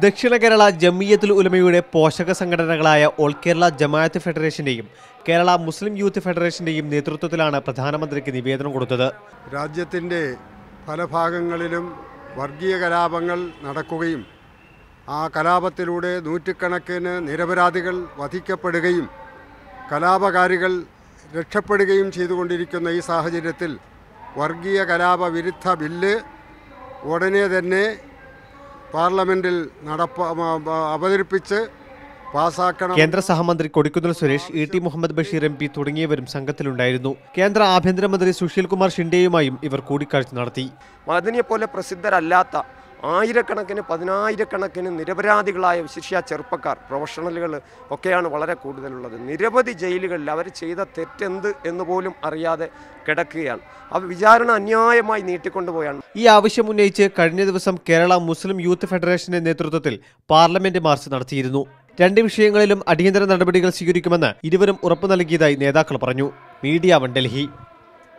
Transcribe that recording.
ദക്ഷിണ കേരള ജമിയത്തുൽ ഉലമയുടെ പോഷക സംഘടനകളായ ഓൾ കേരള ജമാഅത്ത് ഫെഡറേഷന്റെയും കേരള മുസ്ലിം യൂത്ത് ഫെഡറേഷന്റെയും നേതൃത്വത്തിലാണ് പ്രധാനമന്ത്രിക്ക് നിവേദനം കൊടുത്തത്. രാജ്യത്തിൻ്റെ പല ഭാഗങ്ങളിലും വർഗീയ കലാപങ്ങൾ നടക്കുകയും ആ കലാപത്തിലൂടെ നൂറ്റുകണക്കിന് നിരപരാധികൾ വധിക്കപ്പെടുകയും കലാപകാരികൾ രക്ഷപ്പെടുകയും ചെയ്തുകൊണ്ടിരിക്കുന്ന ഈ സാഹചര്യത്തിൽ വർഗീയ കലാപ വിരുദ്ധ ബില്ല് ഉടനെ തന്നെ പാർലമെന്റിൽ അവതരിപ്പിച്ച് പാസാക്കണം. കേന്ദ്ര സഹമന്ത്രി കൊടിക്കുന്നിൽ സുരേഷ്, ഇ.ടി. മുഹമ്മദ് ബഷീർ MP തുടങ്ങിയവരും സംഘത്തിലുണ്ടായിരുന്നു. കേന്ദ്ര ആഭ്യന്തരമന്ത്രി സുശീൽ കുമാർ ഷിൻഡെയുമായും ഇവർ കൂടിക്കാഴ്ച നടത്തി. മദനിയെ പോലെ പ്രസിദ്ധരല്ലാത്ത ആയിരക്കണക്കിന് പതിനായിരക്കണക്കിന് നിരപരാധികളായ വിശിഷ്യ ചെറുപ്പക്കാർ, പ്രൊഫഷണലുകൾ ഒക്കെയാണ് വളരെ കൂടുതലുള്ളത്. നിരവധി ജയിലുകളിൽ അവർ ചെയ്ത തെറ്റെന്ത് എന്ന് പോലും അറിയാതെ കിടക്കുകയാണ്. ആ വിചാരണ അന്യായമായി നീട്ടിക്കൊണ്ടുപോയാണ്. ഈ ആവശ്യം ഉന്നയിച്ച് കഴിഞ്ഞ ദിവസം കേരള മുസ്ലിം യൂത്ത് ഫെഡറേഷന്റെ നേതൃത്വത്തിൽ പാർലമെന്റ് മാർച്ച് നടത്തിയിരുന്നു. രണ്ട് വിഷയങ്ങളിലും അടിയന്തര നടപടികൾ സ്വീകരിക്കുമെന്ന് ഇരുവരും ഉറപ്പു നൽകിയതായി നേതാക്കൾ പറഞ്ഞു. മീഡിയ 1 ഡൽഹി.